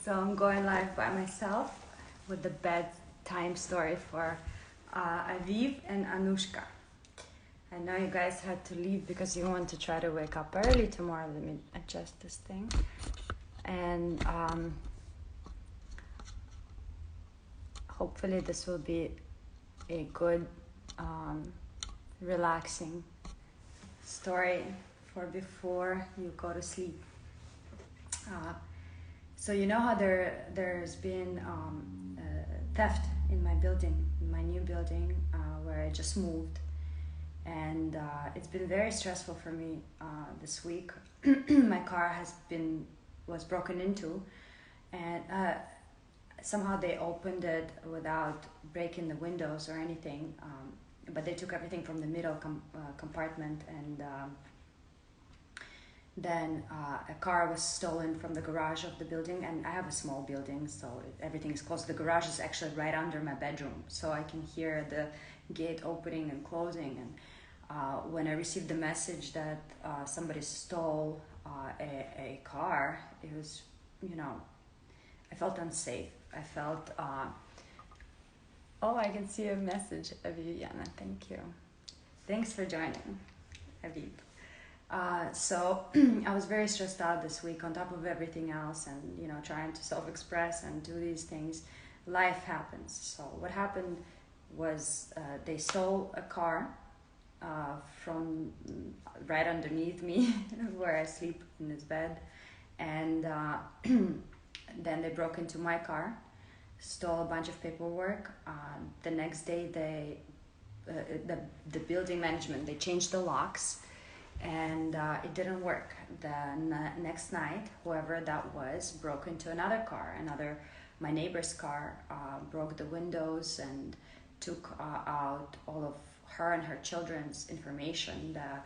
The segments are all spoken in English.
So I'm going live by myself with the bedtime story for Aviv and Anoushka. I know you guys had to leave because you want to try to wake up early tomorrow. Let me adjust this thing. And hopefully this will be a good, relaxing story for before you go to sleep. So you know how there's been theft in my building, in my new building where I just moved, and it's been very stressful for me this week. My car was broken into, and somehow they opened it without breaking the windows or anything, but they took everything from the middle compartment, and then a car was stolen from the garage of the building, and I have a small building, so everything is closed. The garage is actually right under my bedroom, so I can hear the gate opening and closing. And when I received the message that somebody stole a car, it was, I felt unsafe. I felt, I can see a message, Aviviana, thank you. Thanks for joining, Aviv. So I was very stressed out this week on top of everything else, and trying to self-express and do these things. Life happens. So what happened was they stole a car from right underneath me where I sleep in this bed, and then they broke into my car, stole a bunch of paperwork. The next day the building management, they changed the locks, and it didn't work. The next night, whoever that was broke into another car, my neighbor's car, broke the windows and took out all of her and her children's information, the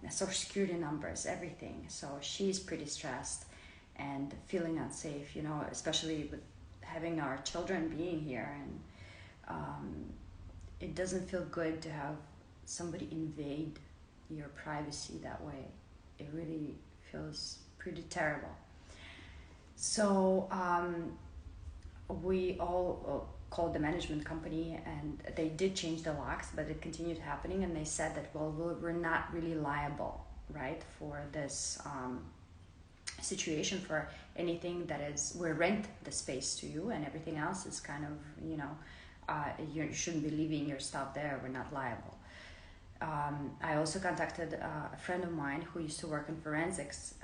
social security numbers, everything. So she's pretty stressed and feeling unsafe, especially with having our children being here, and it doesn't feel good to have somebody invade your privacy that way. It really feels pretty terrible. So we all called the management company, and they did change the locks, but it continued happening, and they said that we're not really liable, right, for this situation, for anything that is, we rent the space to you, and everything else is kind of, you shouldn't be leaving your stuff there, we're not liable. I also contacted a friend of mine who used to work in forensics,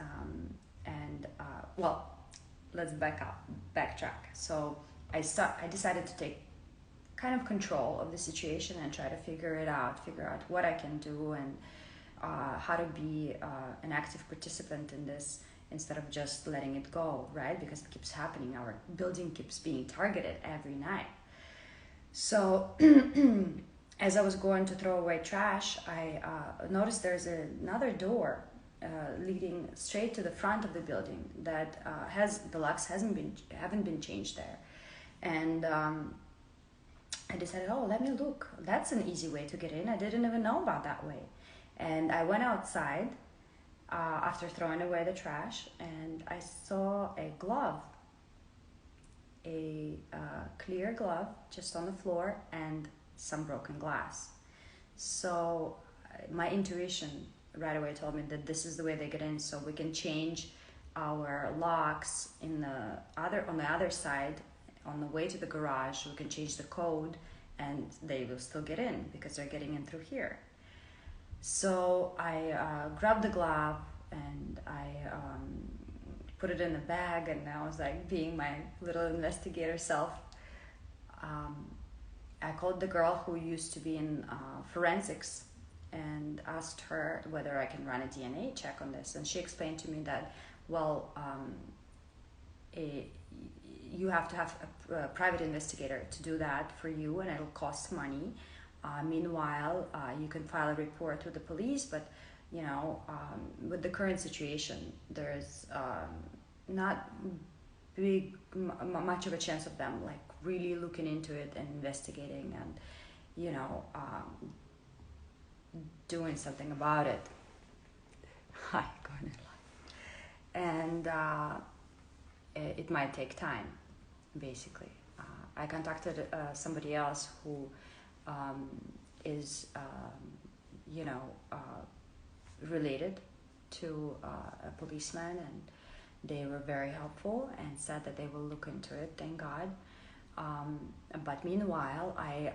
let's backtrack. So I decided to take kind of control of the situation and try to figure out what I can do, and how to be an active participant in this instead of just letting it go, right? Because it keeps happening. Our building keeps being targeted every night. So as I was going to throw away trash, I noticed there's another door leading straight to the front of the building that the locks haven't been changed there, and I decided, let me look. That's an easy way to get in. I didn't even know about that way, and I went outside after throwing away the trash, and I saw a glove, a clear glove, just on the floor, and some broken glass. So my intuition right away told me that this is the way they get in, so we can change our locks on the other side, on the way to the garage. We can change the code and they will still get in because they're getting in through here. So I grabbed the glove and I put it in a bag, and I was like being my little investigator self. I called the girl who used to be in forensics and asked her whether I can run a DNA check on this. And she explained to me that, you have to have a private investigator to do that for you, and it'll cost money. Meanwhile, you can file a report with the police, but with the current situation, there's not much of a chance of them like really looking into it and investigating and doing something about it. Hi, Garnet. And it might take time, basically. I contacted somebody else who is, related to a policeman, and they were very helpful and said that they will look into it, thank God. But meanwhile, I,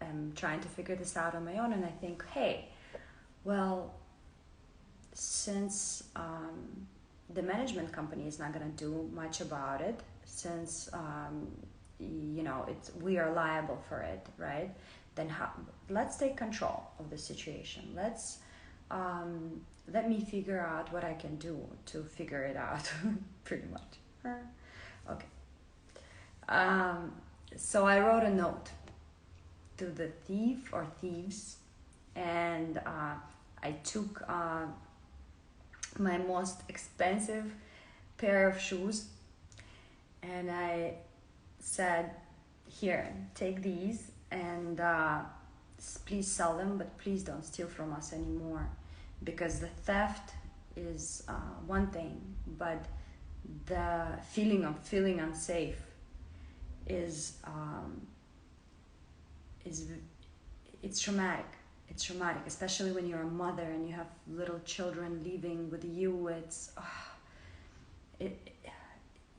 am trying to figure this out on my own, and I think, hey, well, since the management company is not going to do much about it, since we are liable for it, right? Then let's take control of the situation. Let me figure out what I can do to figure it out, pretty much. Okay. So I wrote a note to the thief or thieves, and I took my most expensive pair of shoes, and I said, here, take these, and please sell them, but please don't steal from us anymore, because the theft is one thing, but the feeling of feeling unsafe is it's traumatic. It's traumatic, especially when you're a mother and you have little children living with you.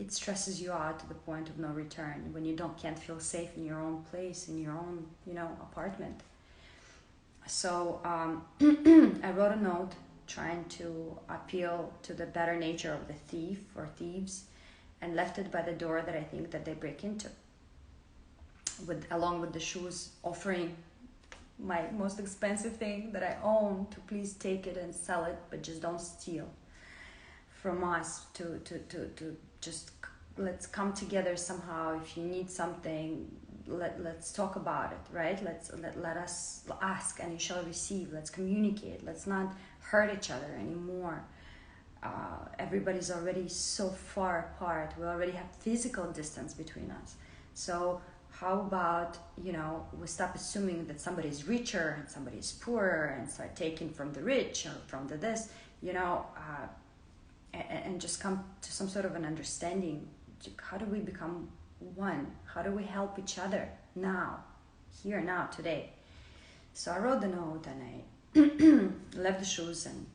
It stresses you out to the point of no return when you can't feel safe in your own place, in your own apartment. So I wrote a note trying to appeal to the better nature of the thief or thieves, and left it by the door that I think that they break into, along with the shoes, offering my most expensive thing that I own to please take it and sell it, but just don't steal from us, to just let's come together somehow. If you need something, let's talk about it, right? Let us ask and you shall receive. Let's communicate. Let's not hurt each other anymore. Everybody's already so far apart. We already have physical distance between us. So how about, we stop assuming that somebody's richer and somebody's poorer and start taking from the rich or from the this, and just come to some sort of an understanding. How do we become one? How do we help each other now, here, now, today? So I wrote the note, and I left the shoes, and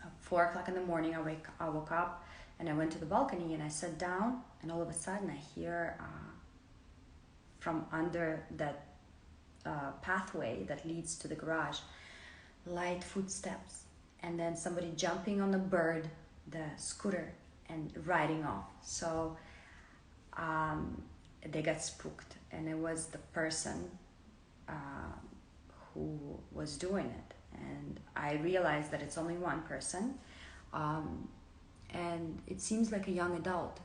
at 4 o'clock in the morning I woke up, and I went to the balcony, and I sat down, and all of a sudden I hear from under that pathway that leads to the garage, light footsteps, and then somebody jumping on the bird, the scooter, and riding off. So they got spooked, and it was the person who was doing it. And I realized that it's only one person, and it seems like a young adult,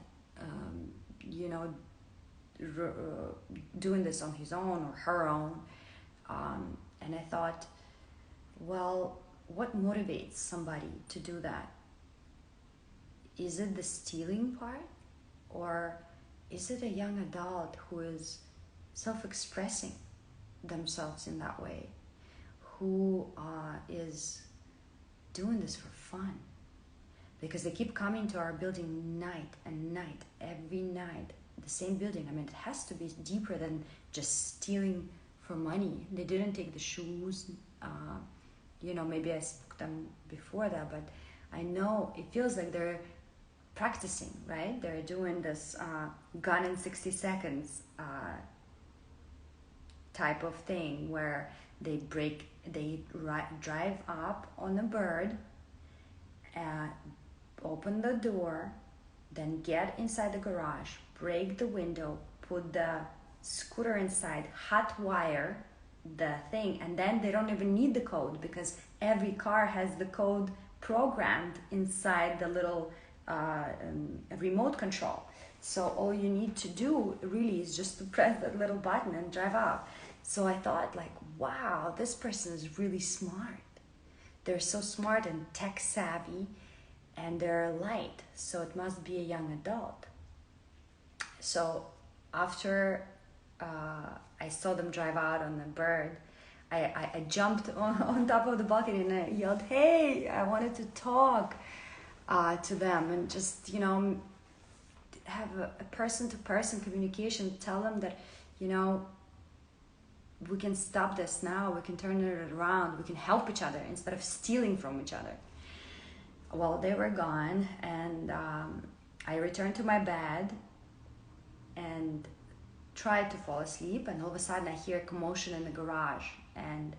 doing this on his own or her own. And I thought, well, what motivates somebody to do that? Is it the stealing part, or is it a young adult who is self-expressing themselves in that way, who is doing this for fun? Because they keep coming to our building night and night, every night, the same building. I mean, it has to be deeper than just stealing for money. They didn't take the shoes. Maybe I spoke them before that, but I know it feels like they're practicing, right? They're doing this gone in 60 seconds type of thing, where they drive up on a bird, open the door, then get inside the garage, break the window, put the scooter inside, hot wire the thing, and then they don't even need the code, because every car has the code programmed inside the little remote control. So all you need to do really is just to press that little button and drive out. So I thought, like, wow, this person is really smart. They're so smart and tech savvy, and they're light, so it must be a young adult. So after I saw them drive out on the bird, I jumped on top of the balcony and I yelled, hey, I wanted to talk. to them, and just, have a person-to-person communication. Tell them that, we can stop this now, we can turn it around, we can help each other instead of stealing from each other. Well, they were gone, and I returned to my bed and tried to fall asleep, and all of a sudden I hear commotion in the garage, and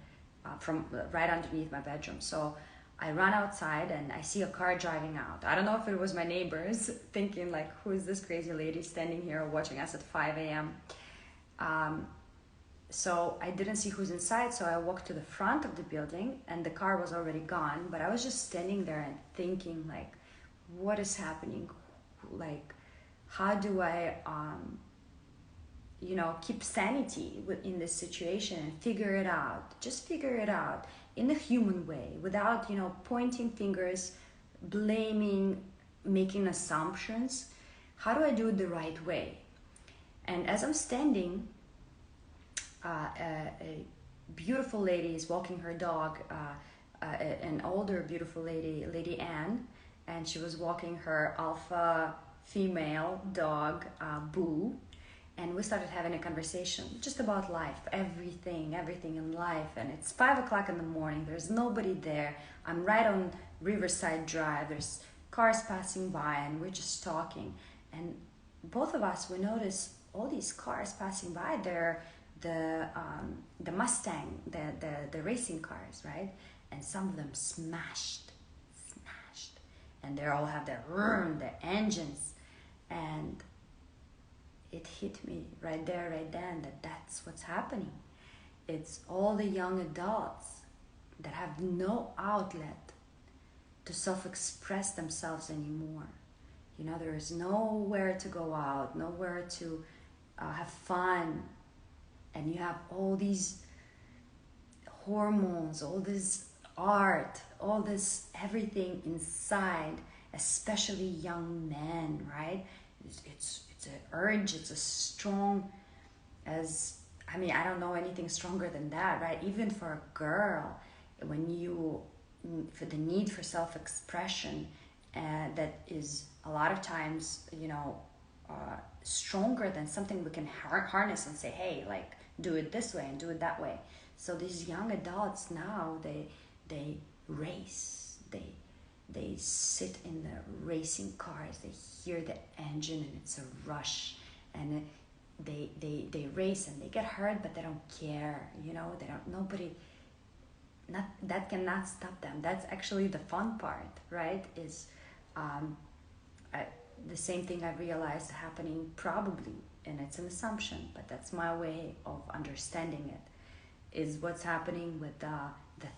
from right underneath my bedroom. So I run outside and I see a car driving out. I don't know if it was my neighbors thinking like, who is this crazy lady standing here watching us at 5 a.m. So I didn't see who's inside, so I walked to the front of the building, and the car was already gone, but I was just standing there and thinking like, what is happening? Like, how do I keep sanity in this situation and figure it out? Just figure it out in a human way, without pointing fingers, blaming, making assumptions. How do I do it the right way? And as I'm standing, a beautiful lady is walking her dog, an older beautiful lady Anne, and she was walking her alpha female dog, Boo, and we started having a conversation just about life, everything in life. And it's 5 o'clock in the morning, there's nobody there, I'm right on Riverside Drive, there's cars passing by, and we're just talking. And both of us, we notice all these cars passing by. They're the Mustang, the racing cars, right? And some of them smashed, and they all have their engines. And it hit me right there, right then, that's what's happening. It's all the young adults that have no outlet to self-express themselves anymore. There is nowhere to go out, nowhere to have fun. And you have all these hormones, all this art, all this everything inside, especially young men, right? It's an urge, it's as strong as, I don't know anything stronger than that, right? Even for a girl, for the need for self-expression, that is a lot of times, stronger than something we can harness and say, hey, like, do it this way and do it that way. So these young adults now, they race, they sit in the racing cars, they hear the engine and it's a rush, and they race and they get hurt, but they don't care, that cannot stop them. That's actually the fun part, right? Is the same thing I realized happening probably, and it's an assumption, but that's my way of understanding it, is what's happening with the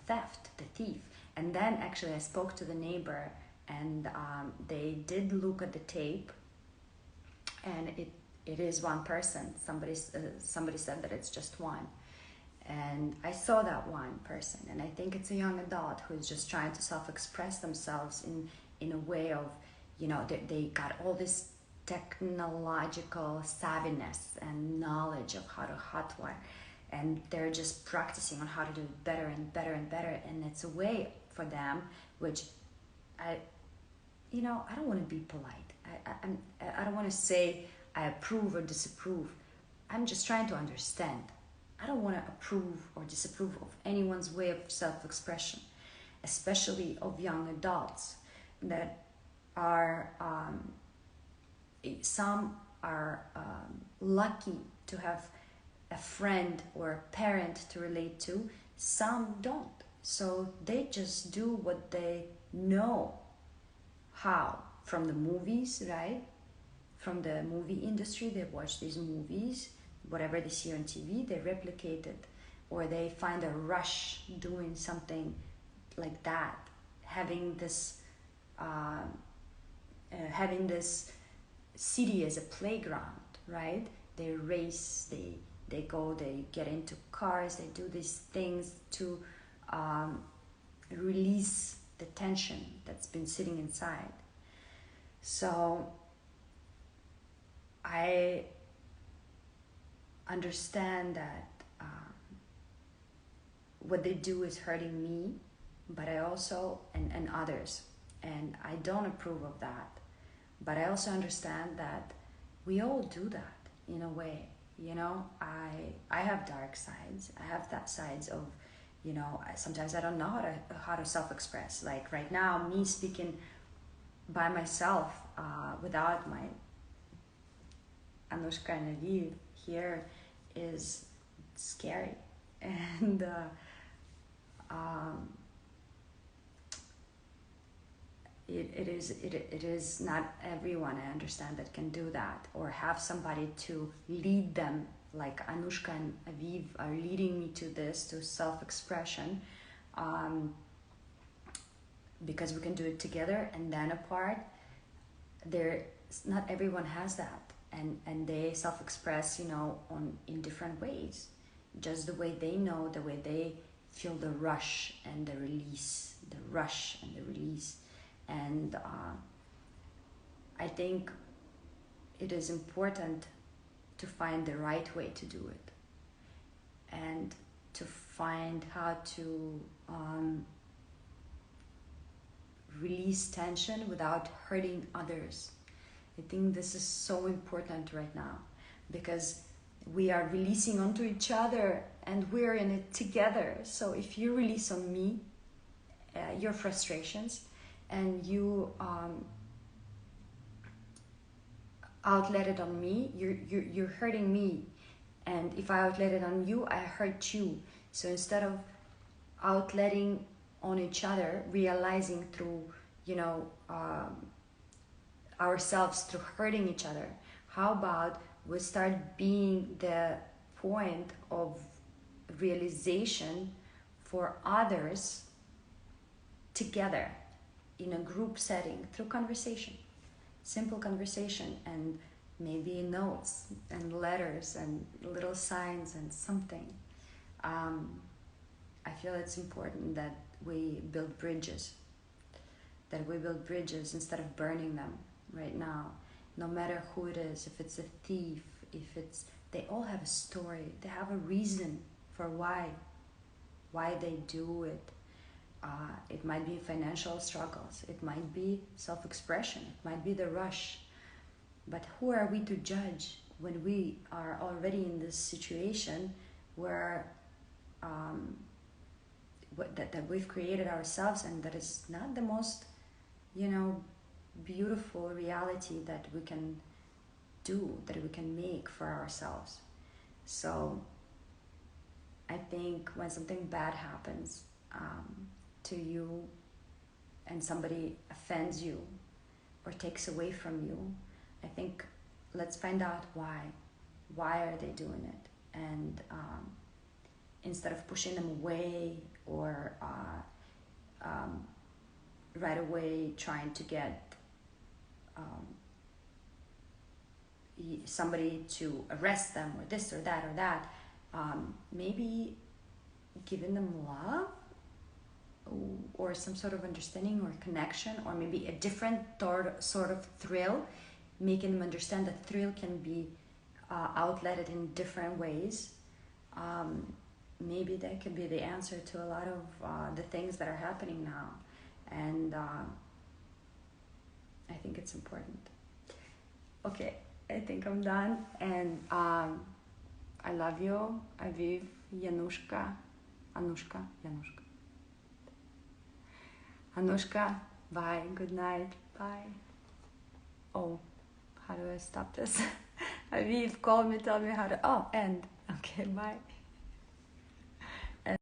theft, the thief. And then actually I spoke to the neighbor, and they did look at the tape, and it is one person. Somebody said that it's just one. And I saw that one person, and I think it's a young adult who's just trying to self-express themselves in a way of, they got all this technological savviness and knowledge of how to hotwire, and they're just practicing on how to do it better and better and better. And it's a way for them, which I don't want to be polite. I don't want to say I approve or disapprove. I'm just trying to understand. I don't want to approve or disapprove of anyone's way of self-expression, especially of young adults that are, some are lucky to have a friend or a parent to relate to, some don't. So they just do what they know how, from the movies, right? From the movie industry, they watch these movies, whatever they see on TV, they replicate it, or they find a rush doing something like that, having this city as a playground, right? They race, they go, they get into cars, they do these things to release the tension that's been sitting inside. So I understand that what they do is hurting me, but I also, and others, And I don't approve of that. But I also understand that we all do that in a way. You know, I have dark sides. I have that sides of, you know, sometimes I don't know how to self-express. Like right now, me speaking by myself without my Anoushka and Aviv here is scary. And it is not everyone, I understand, that can do that or have somebody to lead them, like Anoushka and Aviv are leading me to this, to self-expression, because we can do it together and then apart. Not everyone has that, and they self-express, you know, in different ways, just the way they know, the way they feel the rush and the release, and I think it is important to find the right way to do it, and to find how to release tension without hurting others. I think this is so important right now, because we are releasing onto each other and we're in it together. So if you release on me your frustrations and you outlet it on me, you're hurting me. And if I outlet it on you, I hurt you. So instead of outletting on each other, realizing through, you know, ourselves through hurting each other, how about we start being the point of realization for others together in a group setting through conversation, simple conversation, and maybe notes and letters and little signs and something. I feel it's important that we build bridges, instead of burning them right now. No matter who it is, if it's a thief, they all have a story. They have a reason for why they do it. It might be financial struggles. It might be self-expression. It might be the rush. But who are we to judge when we are already in this situation where that we've created ourselves, and that is not the most, you know, beautiful reality that we can do, that we can make for ourselves. So I think when something bad happens to you, and somebody offends you or takes away from you, I think let's find out why are they doing it, and instead of pushing them away or right away trying to get somebody to arrest them or this or that, maybe giving them love or some sort of understanding or connection, or maybe a different sort of thrill, making them understand that thrill can be outletted in different ways. Maybe that could be the answer to a lot of the things that are happening now. And I think it's important. Okay, I think I'm done. And I love you, Aviv, Anoushka. Anoushka, bye, good night, bye. Oh, how do I stop this? Aviv, call me, tell me how to, end. Okay, bye.